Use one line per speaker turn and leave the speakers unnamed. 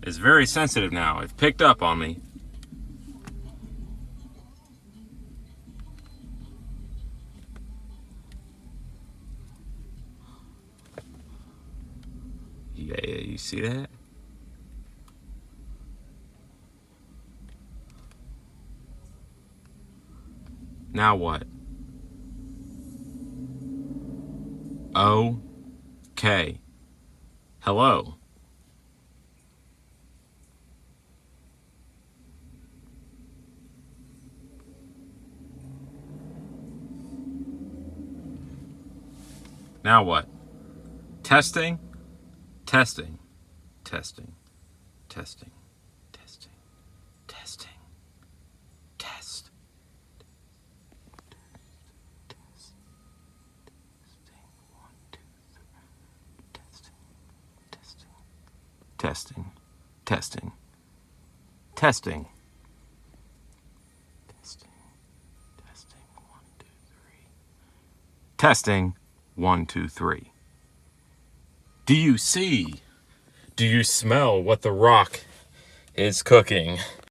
is very sensitive now. It's picked up on me. Yeah, you see that? Now what? Okay. Hello. Now what? Testing? Testing. Testing. Testing. Testing. Testing. Test. Testing. Testing. Testing. Testing. Testing. 1, 2, 3. Testing. 1, 2, 3. Do you see? Do you smell what the rock is cooking?